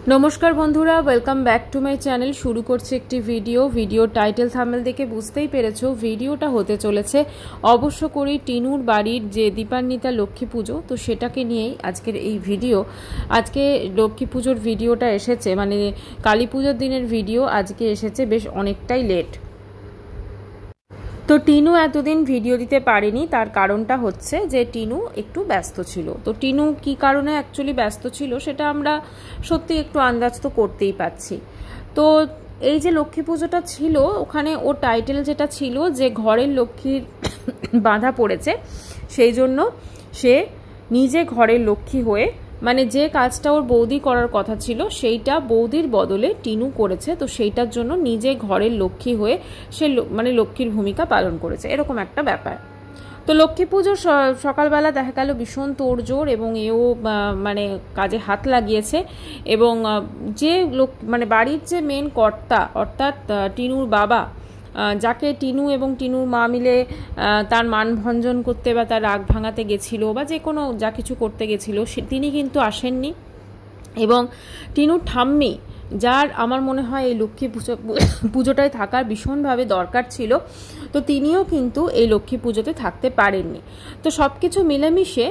नमस्कार बंधुरा welcome back to my channel. शुरू करছে একটি ভিডিও টাইটেল থাম্বনেল দেখে বুঝতেই পেরেছো ভিডিওটা হতে চলেছে অবশ্য করেই টিনুর বাড়ির যে দীপান্বিতা লক্ষ্মী পুজো, তো সেটাকে নিয়েই আজকের এই ভিডিও। আজকে লক্ষ্মী পুজোর ভিডিওটা এসেছে, মানে কালী পুজোর দিনের ভিডিও আজকে এসেছে বেশ অনেকটাই লেট। তো টিনু এতদিন ভিডিও দিতে পারেনি, তার কারণটা হচ্ছে যে টিনু একটু ব্যস্ত ছিল। তো টিনু কি কারণে অ্যাকচুয়ালি ব্যস্ত ছিল সেটা আমরা সত্যি একটু আন্দাজ তো করতেই পারছি। তো এই যে লক্ষ্মী পুজোটা ছিল, ওখানে ওর টাইটেল যেটা ছিল যে ঘরের লক্ষ্মীর বাঁধা পড়েছে, সেই জন্য সে নিজে ঘরের লক্ষ্মী হয়ে, মানে যে কাজটা ওর বৌদি করার কথা ছিল সেইটা বৌদির বদলে টিনু করেছে। তো সেইটার জন্য নিজে ঘরের লক্ষ্মী হয়ে সে মানে লক্ষ্মীর ভূমিকা পালন করেছে, এরকম একটা ব্যাপার। তো লক্ষ্মী পুজোর সকালবেলা দেখা গেল ভীষণ তোড়জোড়, এবং এও মানে কাজে হাত লাগিয়েছে। এবং যে মানে বাড়ির যে মেন কর্তা অর্থাৎ টিনুর বাবা, যাকে টিনু এবং টিনুর মা মিলে তার মানভঞ্জন করতে বা তার রাগ ভাঙাতে গেছিল বা যে কোনো যা কিছু করতে গেছিল, তিনি কিন্তু আসেননি। এবং টিনুর ঠাম্মি, যার আমার মনে হয় এই লক্ষ্মী পুজোটায় থাকার ভীষণভাবে দরকার ছিল, তো তিনিও কিন্তু এই লক্ষ্মী পুজোতে থাকতে পারেননি। তো সব কিছু মিলেমিশে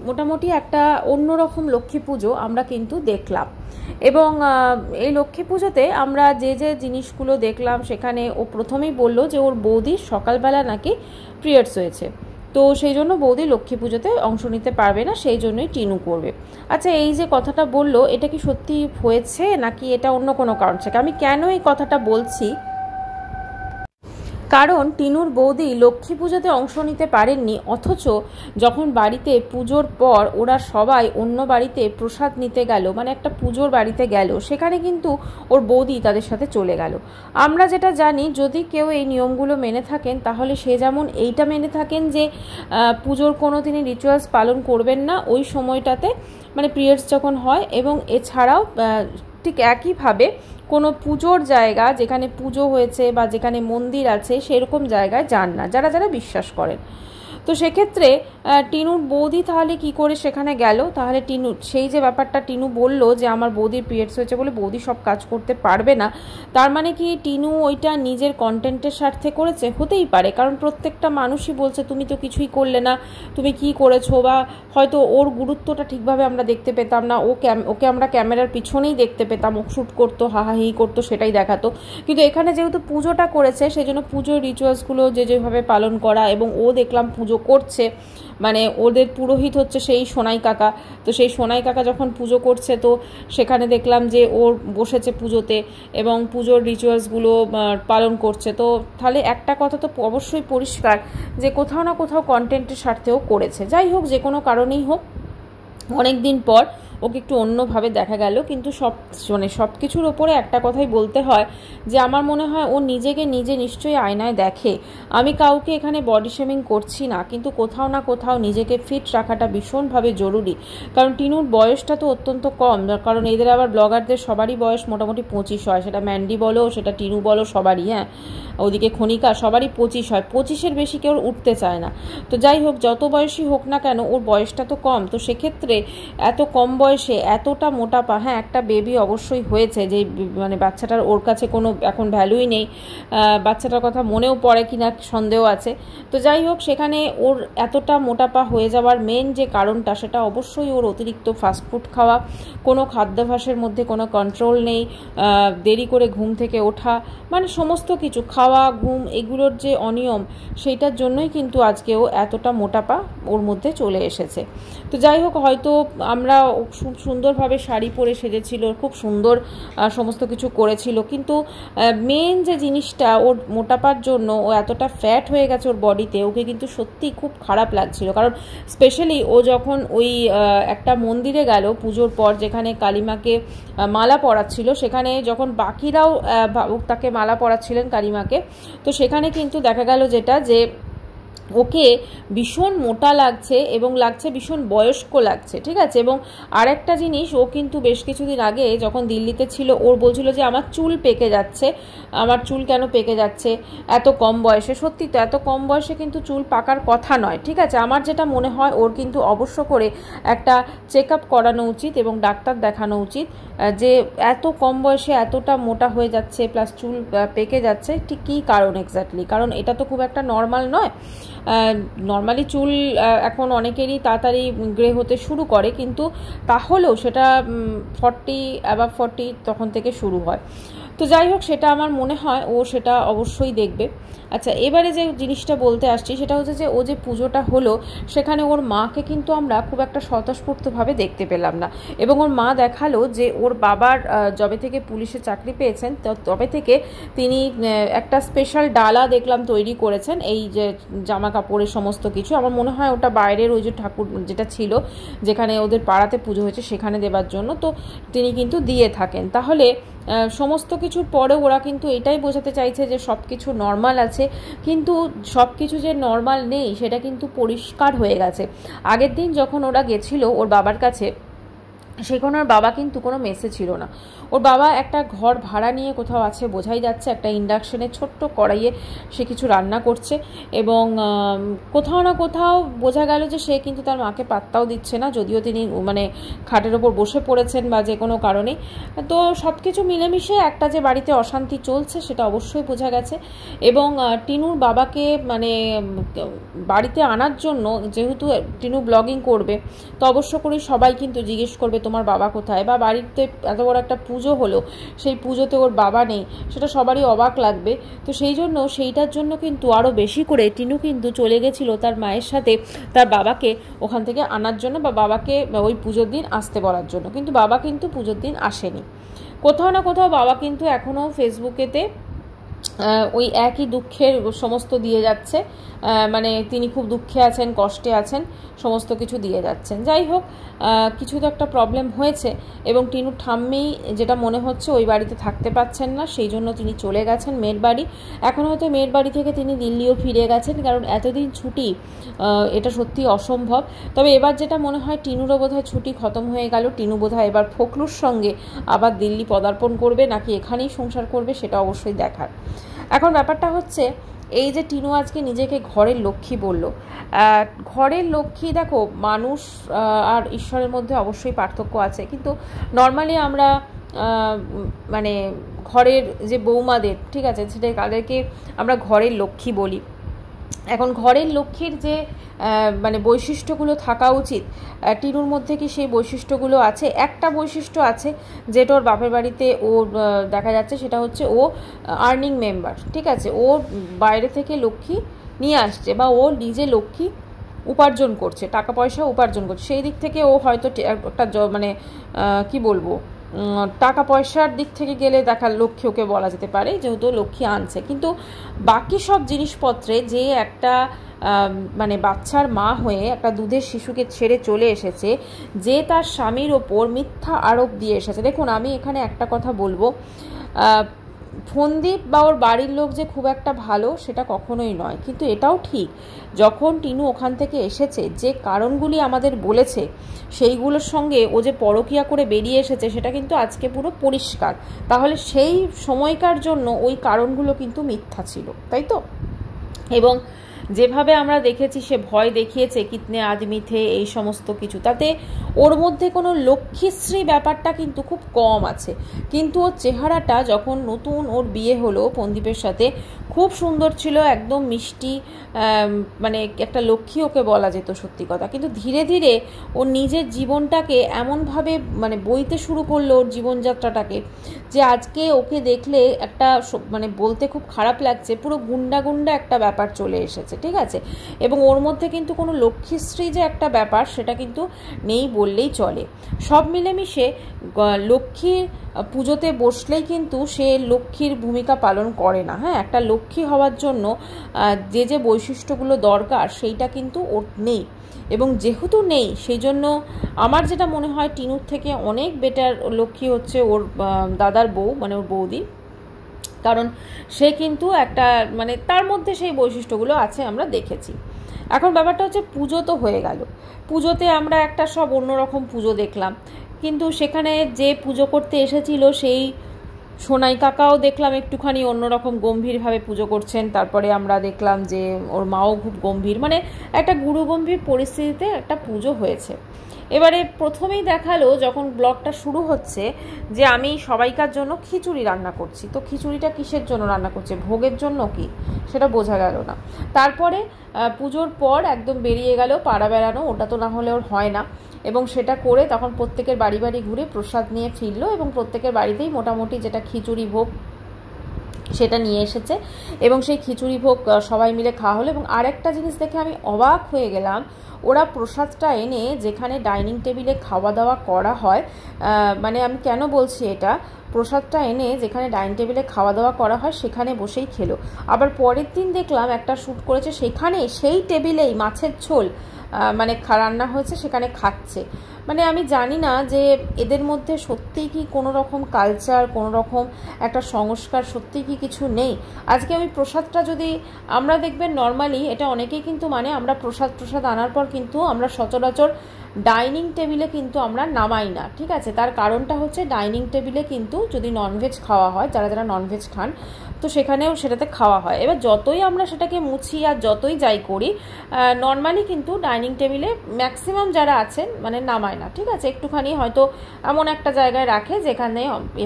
মোটামুটি একটা অন্যরকম লক্ষ্মী পুজো আমরা কিন্তু দেখলাম। এবং এই লক্ষ্মী পুজোতে আমরা যে যে জিনিসগুলো দেখলাম, সেখানে ও প্রথমেই বলল যে ওর বৌদির সকালবেলা নাকি পিরিয়ডস হয়েছে, তো সেই জন্য বৌদি লক্ষ্মী পুজোতে অংশ নিতে পারবে না, সেই জন্যই টিনু করবে। আচ্ছা, এই যে কথাটা বললো, এটা কি সত্যি হয়েছে নাকি এটা অন্য কোনো কারণ থেকে? আমি কেন এই কথাটা বলছি, কারণ টিনুর বৌদি লক্ষ্মী পুজোতে অংশ নিতে পারেননি, অথচ যখন বাড়িতে পুজোর পর ওরা সবাই অন্য বাড়িতে প্রসাদ নিতে গেল, মানে একটা পুজোর বাড়িতে গেল, সেখানে কিন্তু ওর বৌদি তাদের সাথে চলে গেল। আমরা যেটা জানি, যদি কেউ এই নিয়মগুলো মেনে থাকেন, তাহলে সে যেমন এইটা মেনে থাকেন যে পুজোর কোনো তিনি রিচুয়ালস পালন করবেন না ওই সময়টাতে, মানে পিরিয়ডস যখন হয়, এবং এছাড়াও ঠিক একইভাবে কোনো পুজোর জায়গা যেখানে পুজো হয়েছে বা যেখানে মন্দির আছে সেরকম জায়গায় যান না, যারা যারা বিশ্বাস করেন। তো সেক্ষেত্রে টিনুর বৌদি তাহলে কি করে সেখানে গেল? তাহলে টিনু সেই যে ব্যাপারটা টিনু বলল যে আমার বৌদির পিরিয়ডস হয়েছে বলে বৌদি সব কাজ করতে পারবে না, তার মানে কি টিনু ওইটা নিজের কন্টেন্টের স্বার্থে করেছে? হতেই পারে, কারণ প্রত্যেকটা মানুষই বলছে তুমি তো কিছুই করলে না, তুমি কি করেছো, বা হয়তো ওর গুরুত্বটা ঠিকভাবে আমরা দেখতে পেতাম না, ওকে আমরা ক্যামেরার পিছনেই দেখতে পেতাম, ও শ্যুট করতো, হাহাহি করতো, সেটাই দেখাতো। কিন্তু এখানে যেহেতু পুজোটা করেছে, সেই জন্য পুজোর রিচুয়ালসগুলো যেভাবে পালন করা, এবং ও দেখলাম পুজো করছে, মানে ওদের পুরোহিত হচ্ছে সেই সোনাই কাকা। তো সেই সোনাই কাকা যখন পুজো করছে, তো সেখানে দেখলাম যে ওর বসেছে পুজোতে এবং পুজোর রিচুয়ালসগুলো পালন করছে। তো তাহলে একটা কথা তো অবশ্যই পরিষ্কার যে কোথাও না কোথাও কন্টেন্টের স্বার্থেও করেছে। যাই হোক, যে কোনো কারণেই হোক, অনেক দিন পর ওকে একটু অন্যভাবে দেখা গেল। কিন্তু সব কিছুর ওপরে একটা কথাই বলতে হয় যে আমার মনে হয় ও নিজেকে নিজে নিশ্চয়ই আয়নায় দেখে। আমি কাউকে এখানে বডি শেমিং করছি না, কিন্তু কোথাও না কোথাও নিজেকে ফিট রাখাটা ভীষণভাবে জরুরি। কারণ টিনুর বয়সটা তো অত্যন্ত কম, কারণ এদের আবার ব্লগারদের সবারই বয়স মোটামুটি 25 হয়, সেটা ম্যান্ডি বলো, সেটা টিনু বলো, সবারই, হ্যাঁ, ওদিকে খনিকা, সবারই 25 হয়, 25-এর বেশি কেউ উঠতে চায় না। তো যাই হোক, যত বয়সী হোক না কেন, ওর বয়সটা তো কম। তো সেক্ষেত্রে এত কম বয়সে এতটা মোটাপা, হ্যাঁ একটা বেবি অবশ্যই হয়েছে, যে মানে বাচ্চাটার ওর কাছে কোনো এখন ভ্যালুই নেই, বাচ্চাটার কথা মনেও পড়ে কিনা সন্দেহ আছে। তো যাই হোক, সেখানে ওর এতটা মোটাপা হয়ে যাওয়ার মেন যে কারণটা, সেটা অবশ্যই ওর অতিরিক্ত ফাস্টফুড খাওয়া, কোনো খাদ্যাভ্যাসের মধ্যে কোনো কন্ট্রোল নেই, দেরি করে ঘুম থেকে ওঠা, মানে সমস্ত কিছু খাওয়া, ঘুম, এগুলোর যে অনিয়ম, সেইটার জন্যই কিন্তু আজকেও এতটা মোটাপা ওর মধ্যে চলে এসেছে। তো যাই হোক, হয়তো আমরা খুব সুন্দরভাবে শাড়ি পরে সেজেছিল, খুব সুন্দর সমস্ত কিছু করেছিল, কিন্তু মেন যে জিনিসটা, ওর মোটাপার জন্য ও এতটা ফ্যাট হয়ে গেছে ওর বডিতে, ওকে কিন্তু সত্যি খুব খারাপ লাগছিল। কারণ স্পেশালি ও যখন ওই একটা মন্দিরে গেল পুজোর পর, যেখানে কালীমাকে মালা পরাচ্ছিল, সেখানে যখন বাকিরাও তাকে মালা পরাচ্ছিলেন কালীমাকে, তো সেখানে কিন্তু দেখা গেল যেটা, যে ওকে ভীষণ মোটা লাগছে এবং লাগছে ভীষণ বয়স্ক লাগছে, ঠিক আছে। এবং আরেকটা জিনিস, ও কিন্তু বেশ কিছুদিন আগে যখন দিল্লিতে ছিল ওর বলছিল যে আমার চুল পেকে যাচ্ছে, আমার চুল কেন পেকে যাচ্ছে এত কম বয়সে। সত্যি তো এত কম বয়সে কিন্তু চুল পাকার কথা নয়, ঠিক আছে। আমার যেটা মনে হয় ওর কিন্তু অবশ্য করে একটা চেক আপ করানো উচিত এবং ডাক্তার দেখানো উচিত যে এত কম বয়সে এতটা মোটা হয়ে যাচ্ছে প্লাস চুল পেকে যাচ্ছে, ঠিক কী কারণ এক্স্যাক্টলি। কারণ এটা তো খুব একটা নর্মাল নয়। নর্মালি চুল এখন অনেকেরই তাড়াতাড়ি গ্রে হতে শুরু করে, কিন্তু তাহলেও সেটা 40 তখন থেকে শুরু হয়। তো যাই হোক, সেটা আমার মনে হয় ও সেটা অবশ্যই দেখবে। আচ্ছা, এবারে যে জিনিসটা বলতে আসছি সেটা হচ্ছে যে ও যে পুজোটা হলো সেখানে ওর মাকে কিন্তু আমরা খুব একটা স্বতঃস্ফূর্তভাবে দেখতে পেলাম না। এবং ওর মা দেখালো যে ওর বাবার যবে থেকে পুলিশে চাকরি পেয়েছেন তবে থেকে তিনি একটা স্পেশাল ডালা দেখলাম তৈরি করেছেন, এই যে জামা কাপড়ের সমস্ত কিছু। আমার মনে হয় ওটা বাইরের ওই যে ঠাকুর যেটা ছিল যেখানে ওদের পাড়াতে পুজো হয়েছে সেখানে দেবার জন্য, তো তিনি কিন্তু দিয়ে থাকেন। তাহলে সমস্ত কিছুর পরেও ওরা কিন্তু এটাই বোঝাতে চাইছে যে সব কিছু নর্মাল আছে, কিন্তু সব কিছু যে নর্মাল নেই সেটা কিন্তু পরিষ্কার হয়ে গেছে। আগের দিন যখন ওরা গেছিল ওর বাবার কাছে, সেখানে ওর বাবা কিন্তু কোনো মেসে ছিল না। ওর বাবা একটা ঘর ভাড়া নিয়ে কোথাও আছে বোঝাই যাচ্ছে, একটা ইন্ডাকশনে ছোট্ট কড়াইয়ে সে কিছু রান্না করছে। এবং কোথাও না কোথাও বোঝা গেল যে সে কিন্তু তার মাকে পাত্তাও দিচ্ছে না, যদিও তিনি মানে খাটের ওপর বসে পড়েছেন বা যে কোনো কারণে। তো সব কিছু মিলেমিশে একটা যে বাড়িতে অশান্তি চলছে সেটা অবশ্যই বোঝা গেছে। এবং টিনুর বাবাকে মানে বাড়িতে আনার জন্য, যেহেতু টিনু ব্লগিং করবে তো অবশ্য করেই সবাই কিন্তু জিজ্ঞেস করবে তোমার বাবা কোথায়, বা বাড়িতে এত বড় একটা পুজো হলো সেই পুজোতে ওর বাবা নেই, সেটা সবারই অবাক লাগবে। তো সেই জন্য সেইটার জন্য কিন্তু আরও বেশি করে টিনু কিন্তু চলে গেছিল তার মায়ের সাথে তার বাবাকে ওখান থেকে আনার জন্য, বা বাবাকে ওই পুজোর দিন আসতে বলার জন্য। কিন্তু বাবা কিন্তু পুজোর দিন আসেনি। কোথাও না কোথাও বাবা কিন্তু এখনও ফেসবুকেতে ওই একই দুঃখের সমস্ত দিয়ে যাচ্ছে, মানে তিনি খুব দুঃখে আছেন, কষ্টে আছেন, সমস্ত কিছু দিয়ে যাচ্ছেন। যাই হোক, কিছু তো একটা প্রবলেম হয়েছে এবং টিনুর ঠাম্মি যেটা মনে হচ্ছে ওই বাড়িতে থাকতে পাচ্ছেন না, সেই জন্য তিনি চলে গেছেন মেয়ের বাড়ি। এখন হয়তো মেয়ের বাড়ি থেকে তিনি দিল্লিও ফিরে গেছেন, কারণ এতদিন ছুটি এটা সত্যি অসম্ভব। তবে এবার যেটা মনে হয় টিনুরও বোধহয় ছুটি খতম হয়ে গেল, টিনু বোধহয় এবার ফখরুর সঙ্গে আবার দিল্লি পদার্পণ করবে নাকি এখানেই সংসার করবে সেটা অবশ্যই দেখার। এখন ব্যাপারটা হচ্ছে এই যে টিনু আজকে নিজেকে ঘরের লক্ষ্মী বলল। ঘরের লক্ষ্মী, দেখো মানুষ আর ঈশ্বরের মধ্যে অবশ্যই পার্থক্য আছে, কিন্তু নর্মালি আমরা মানে ঘরের যে বৌমাদের, ঠিক আছে, সেটা তাদেরকে আমরা ঘরের লক্ষ্মী বলি। এখন ঘরের লক্ষ্মীর যে মানে বৈশিষ্ট্যগুলো থাকা উচিত, টিনুর মধ্যে কি সেই বৈশিষ্ট্যগুলো আছে? একটা বৈশিষ্ট্য আছে যেটা ওর বাপের বাড়িতে ও দেখা যাচ্ছে, সেটা হচ্ছে ও আর্নিং মেম্বার, ঠিক আছে। ও বাইরে থেকে লক্ষ্মী নিয়ে আসছে বা ও নিজে লক্ষ্মী উপার্জন করছে, টাকা পয়সা উপার্জন করছে। সেই দিক থেকে ও হয়তো একটা মানে কি বলবো, টাকা পয়সার দিক থেকে গেলে দেখা লক্ষ্মী ওকে বলা যেতে পারে, যেহেতু লক্ষ্মী আনছে। কিন্তু বাকি সব জিনিসপত্রে যে একটা মানে বাচ্চার মা হয়ে একটা দুধের শিশুকে ছেড়ে চলে এসেছে, যে তার স্বামীর ওপর মিথ্যা আরোপ দিয়ে এসেছে। দেখুন, আমি এখানে একটা কথা বলবো, ফন্দীপ বা ওর বাড়ির লোক যে খুব একটা ভালো সেটা কখনোই নয়, কিন্তু এটাও ঠিক যখন টিনু ওখান থেকে এসেছে যে কারণগুলি আমাদের বলেছে সেইগুলোর সঙ্গে ও যে পরকীয়া করে বেরিয়ে এসেছে সেটা কিন্তু আজকে পুরো পরিষ্কার। তাহলে সেই সময়কার জন্য ওই কারণগুলো কিন্তু মিথ্যা ছিল, তাই তো? এবং যেভাবে আমরা দেখেছি সে ভয় দেখিয়েছে কিতনে আদমি থে, এই সমস্ত কিছু, তাতে ওর মধ্যে কোনো লক্ষ্মীশ্রী ব্যাপারটা কিন্তু খুব কম আছে। কিন্তু ওর চেহারাটা যখন নতুন ওর বিয়ে হলো ফন্দীপের সাথে খুব সুন্দর ছিল, একদম মিষ্টি, মানে একটা লক্ষ্মী ওকে বলা যেত সত্যি কথা। কিন্তু ধীরে ধীরে ওর নিজের জীবনটাকে এমনভাবে মানে বইতে শুরু করলো ওর জীবনযাত্রাটাকে, যে আজকে ওকে দেখলে একটা মানে বলতে খুব খারাপ লাগছে, পুরো গুন্ডা গুন্ডা একটা ব্যাপার চলে এসেছে, ঠিক আছে। এবং ওর মধ্যে কিন্তু কোনো লক্ষ্মীশ্রী যে একটা ব্যাপার সেটা কিন্তু নেই বললেই চলে। সব মিলেমিশে লক্ষ্মীর পুজোতে বসলেই কিন্তু সে লক্ষ্মীর ভূমিকা পালন করে না। হ্যাঁ, একটা লক্ষ্মী হওয়ার জন্য যে যে বৈশিষ্ট্যগুলো দরকার সেইটা কিন্তু ওর নেই, এবং যেহেতু নেই সেই জন্য আমার যেটা মনে হয় টিনুর থেকে অনেক বেটার লক্ষ্মী হচ্ছে ওর দাদার বউ, মানে ওর বৌদি। কারণ সে কিন্তু একটা মানে তার মধ্যে সেই বৈশিষ্ট্যগুলো আছে, আমরা দেখেছি। এখন ব্যাপারটা হচ্ছে পুজো তো হয়ে গেল, পুজোতে আমরা একটা সব অন্যরকম পুজো দেখলাম, কিন্তু সেখানে যে পুজো করতে এসেছিল সেই সোনাই কাকাও দেখলাম একটুখানি অন্যরকম গম্ভীরভাবে পুজো করছেন। তারপরে আমরা দেখলাম যে ওর মাও খুব গম্ভীর, মানে একটা গুরুগম্ভীর পরিস্থিতিতে একটা পুজো হয়েছে। এবারে প্রথমেই দেখালো যখন ব্লগটা শুরু হচ্ছে যে আমি সবাইকার জন্য খিচুড়ি রান্না করছি। তো খিচুড়িটা কিসের জন্য রান্না করছে, ভোগের জন্য কি, সেটা বোঝা গেল না। তারপরে পুজোর পর একদম বেরিয়ে গেল পাড়া বেড়ানো, ওটা তো না হলে ওর হয় না, এবং সেটা করে তখন প্রত্যেকের বাড়ি বাড়ি ঘুরে প্রসাদ নিয়ে ফিরলো, এবং প্রত্যেকের বাড়িতেই মোটামুটি যেটা খিচুড়ি ভোগ সেটা নিয়ে এসেছে, এবং সেই খিচুড়ি ভোগ সবাই মিলে খাওয়া হলো। এবং আরেকটা জিনিস দেখে আমি অবাক হয়ে গেলাম, ওরা প্রসাদটা এনে যেখানে ডাইনিং টেবিলে খাওয়া দাওয়া করা হয়, মানে আমি কেন বলছি এটা, প্রসাদটা এনে যেখানে ডাইনিং টেবিলে খাওয়া দাওয়া করা হয় সেখানে বসেই খেলো। আবার পরের দিন দেখলাম একটা শ্যুট করেছে, সেখানে সেই টেবিলেই মাছের ঝোল মানে রান্না হয়েছে, সেখানে খাচ্ছে। মানে আমি জানি না যে এদের মধ্যে সত্যিই কি কোনো রকম কালচার, কোনো রকম একটা সংস্কার সত্যিই কি কিছু নেই। আজকে আমি প্রসাদটা যদি আমরা দেখবেন নর্মালি এটা অনেকেই কিন্তু মানে আমরা প্রসাদ আনার পর কিন্তু আমরা সচরাচর ডাইনিং টেবিলে কিন্তু আমরা নামাই না, ঠিক আছে। তার কারণটা হচ্ছে ডাইনিং টেবিলে কিন্তু যদি ননভেজ খাওয়া হয়, যারা যারা ননভেজ খান, তো সেখানেও সেটাতে খাওয়া হয়। এবার যতই আমরা সেটাকে মুছি আর যতই যাই করি, নর্মালি কিন্তু ডাইনিং টেবিলে ম্যাক্সিমাম যারা আছেন মানে নামায় না, ঠিক আছে। একটুখানি হয়তো এমন একটা জায়গায় রাখে যেখানে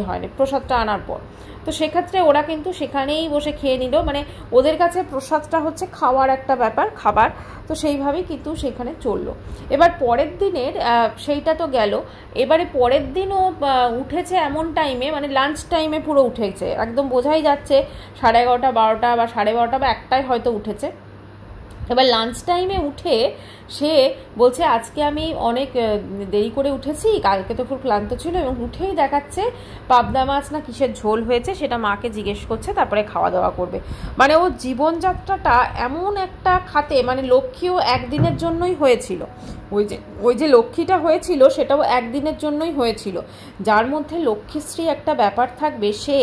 হয়নি প্রসাদটা আনার পর, তো সেক্ষেত্রে ওরা কিন্তু সেখানেই বসে খেয়ে নিল, মানে ওদের কাছে প্রসাদটা হচ্ছে খাওয়ার একটা ব্যাপার, খাবার, তো সেইভাবেই কিন্তু সেখানে চললো। এবার পরের দিনের সেইটা তো গেল, এবারে পরের দিনও উঠেছে এমন টাইমে, মানে লাঞ্চ টাইমে পুরো উঠেছে, একদম বোঝাই যাচ্ছে 11:30 12টা বা 12:30 বা 1টায় হয়তো উঠেছে। এবার লাঞ্চ টাইমে উঠে সে বলছে আজকে আমি অনেক দেরি করে উঠেছি, কালকে তো খুব ক্লান্ত ছিল, এবং উঠেই দেখাচ্ছে পাবদা মাছ না কিসের ঝোল হয়েছে, সেটা মাকে জিজ্ঞেস করছে, তারপরে খাওয়া দাওয়া করবে। মানে ও জীবনযাত্রাটা এমন একটা খাতে, মানে লক্ষ্মীও একদিনের জন্যই হয়েছিল, ওই যে লক্ষ্মীটা হয়েছিল সেটাও একদিনের জন্যই হয়েছিল। যার মধ্যে লক্ষ্মীশ্রী একটা ব্যাপার থাকবে, সে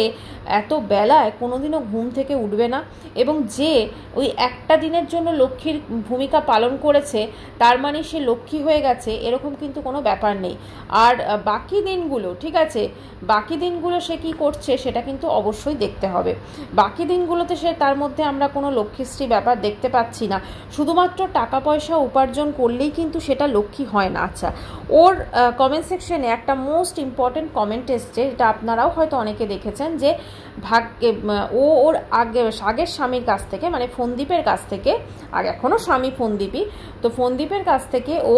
এত বেলায় কোনোদিনও ঘুম থেকে উঠবে না, এবং যে ওই একটা দিনের জন্য লক্ষ্মীর ভূমিকা পালন করেছে তার মানে সে লক্ষ্মী হয়ে গেছে, এরকম কিন্তু কোনো ব্যাপার নেই। আর বাকি দিনগুলো, ঠিক আছে, বাকি দিনগুলো সে কি করছে সেটা কিন্তু অবশ্যই দেখতে হবে। বাকি দিনগুলোতে সে তার মধ্যে আমরা কোনো লক্ষ্মীশ্রী ব্যাপার দেখতে পাচ্ছি না, শুধুমাত্র টাকা পয়সা উপার্জন করলেই কিন্তু সেটা লক্ষ্মী হয় না। আচ্ছা, ওর কমেন্ট সেকশনে একটা মোস্ট ইম্পর্টেন্ট কমেন্ট এসছে, যেটা আপনারাও হয়তো অনেকে দেখেছেন, যে ভাগ্যে ওর আগের স্বামীর কাছ থেকে, মানে ফোনদীপের কাছ থেকে, আর এখনও স্বামী ফোনদীপই, তো ফোনদীপের কাছ থেকে ও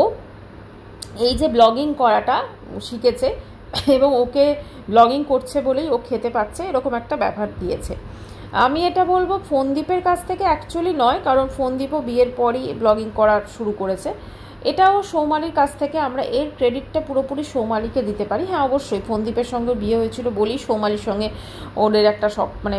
এই যে ব্লগিং করাটা শিখেছে, এবং ওকে ব্লগিং করছে বলেই ও খেতে পাচ্ছে, এরকম একটা ব্যাপার দিয়েছে। আমি এটা বলবো ফোনদীপের কাছ থেকে অ্যাকচুয়ালি নয়, কারণ ফোনদীপও বিয়ের পরই ব্লগিং করা শুরু করেছে। এটাও সৌমালির কাছ থেকে আমরা এর ক্রেডিটটা পুরোপুরি সৌমালিকে দিতে পারি। হ্যাঁ, অবশ্যই ফোনদীপের সঙ্গে বিয়ে হয়েছিল বলেই সৌমালির সঙ্গে ওদের একটা মানে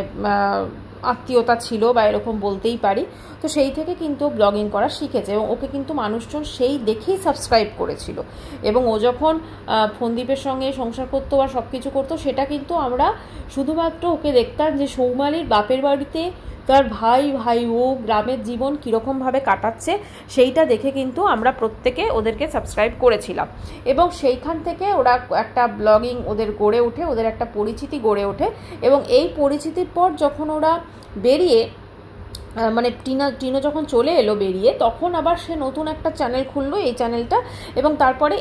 আত্মীয়তা ছিল বা এরকম বলতেই পারি, তো সেই থেকে কিন্তু ব্লগিং করা শিখেছে, এবং ওকে কিন্তু মানুষজন সেই দেখেই সাবস্ক্রাইব করেছিল। এবং ও যখন ফোনদীপের সঙ্গে সংসার করতো বা সব কিছু করতো, সেটা কিন্তু আমরা শুধুমাত্র ওকে দেখতাম যে সৌমালির বাপের বাড়িতে তার ভাই ও গ্রামের জীবন কীরকমভাবে কাটাচ্ছে সেইটা দেখে কিন্তু আমরা প্রত্যেকে ওদেরকে সাবস্ক্রাইব করেছিলাম, এবং সেইখান থেকে ওরা একটা ব্লগিং ওদের গড়ে ওঠে, ওদের একটা পরিচিতি গড়ে ওঠে। এবং এই পরিচিতির পর যখন ওরা বেরিয়ে, মানে টিনো যখন চলে এলো বেরিয়ে, তখন আবার সে নতুন একটা চ্যানেল খুললো, এই চ্যানেলটা, এবং তারপরে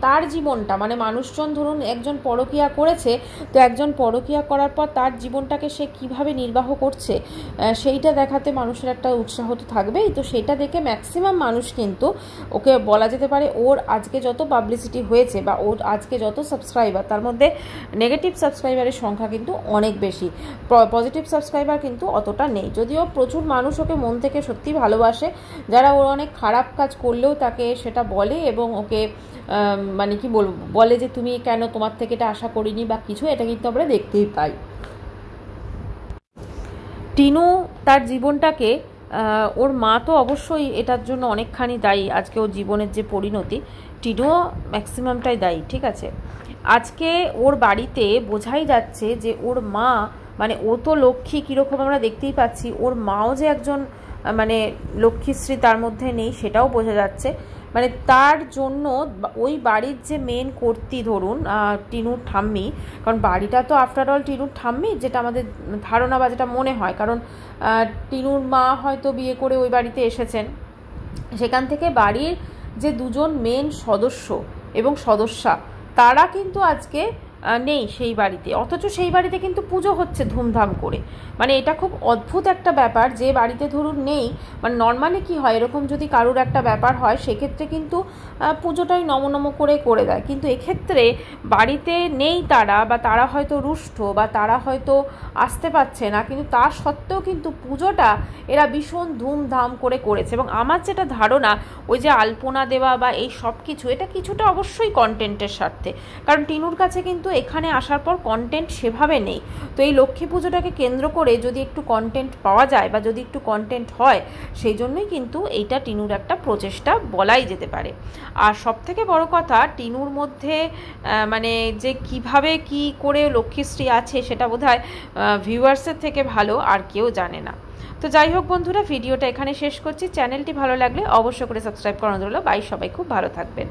তার জীবনটা, মানে মানুষজন ধরুন একজন পরকীয়া করেছে, তো একজন পরকীয়া করার পর তার জীবনটাকে সে কিভাবে নির্বাহ করছে সেইটা দেখাতে মানুষের একটা উৎসাহ তো থাকবেই। তো সেটা দেখে ম্যাক্সিমাম মানুষ কিন্তু ওকে বলা যেতে পারে ওর আজকে যত পাবলিসিটি হয়েছে বা ওর আজকে যত সাবস্ক্রাইবার, তার মধ্যে নেগেটিভ সাবস্ক্রাইবারের সংখ্যা কিন্তু অনেক বেশি, পজিটিভ সাবস্ক্রাইবার কিন্তু অতটা নেই। যদিও প্রচুর মানুষ ওকে মন থেকে সত্যি ভালোবাসে, যারা ওর অনেক খারাপ কাজ করলেও তাকে সেটা বলে, এবং ওকে মানে কি বলবো, বলে যে তুমি কেন, তোমার থেকে এটা আশা করিনি বা কিছু, এটা কিন্তু আমরা দেখতেই পাই। টিনু তার জীবনটাকে, ওর মা তো অবশ্যই এটার জন্য অনেকখানি দায়ী, আজকে ওর জীবনের যে পরিণতি, টিনুও ম্যাক্সিমামটাই দায়ী, ঠিক আছে। আজকে ওর বাড়িতে বোঝাই যাচ্ছে যে ওর মা মানে ও তো লক্ষ্মী, কীরকম আমরা দেখতেই পাচ্ছি, ওর মাও যে একজন মানে লক্ষ্মীশ্রী তার মধ্যে নেই সেটাও বোঝা যাচ্ছে। মানে তার জন্য ওই বাড়ির যে মেন কর্ত্রী ধরুন টিনুর ঠাম্মি, কারণ বাড়িটা তো আফটার অল টিনুর ঠাম্মি, যেটা আমাদের ধারণা বা যেটা মনে হয়, কারণ টিনুর মা হয়তো বিয়ে করে ওই বাড়িতে এসেছেন, সেখান থেকে বাড়ির যে দুজন মেন সদস্য এবং সদস্যা তারা কিন্তু আজকে নেই সেই বাড়িতে, অথচ সেই বাড়িতে কিন্তু পুজো হচ্ছে ধুমধাম করে। মানে এটা খুব অদ্ভুত একটা ব্যাপার, যে বাড়িতে ধরুন নেই, মানে নর্মালি কি হয়, এরকম যদি কারুর একটা ব্যাপার হয় সেক্ষেত্রে কিন্তু পুজোটাই নমনম করে দেয়, কিন্তু এক্ষেত্রে বাড়িতে নেই তারা, বা তারা হয়তো রুষ্ট, বা তারা হয়তো আসতে পারছে না, কিন্তু তা সত্ত্বেও কিন্তু পুজোটা এরা ভীষণ ধুমধাম করেছে। এবং আমার যেটা ধারণা, ওই যে আলপনা দেওয়া বা এই সব কিছু, এটা কিছুটা অবশ্যই কন্টেন্টের স্বার্থে, কারণ টিনুর কাছে কিন্তু এখানে আসার পর কন্টেন্ট সেভাবে নেই। তো এই লক্ষ্মী পুজোটাকে কেন্দ্র করে যদি একটু কন্টেন্ট পাওয়া যায় বা যদি একটু কন্টেন্ট হয়, সেই জন্যই কিন্তু এইটা টিনুর একটা প্রচেষ্টা বলাই যেতে পারে। আর সবথেকে বড় কথা, টিনুর মধ্যে মানে যে কিভাবে কি করে লক্ষ্মীশ্রী আছে সেটা বোধহয় ভিউয়ার্সের থেকে ভালো আর কেউ জানে না। তো যাই হোক বন্ধুরা, ভিডিওটা এখানে শেষ করছি। চ্যানেলটি ভালো লাগলে অবশ্যই করে সাবস্ক্রাইব করানো হলো। বাই, সবাই খুব ভালো থাকবেন।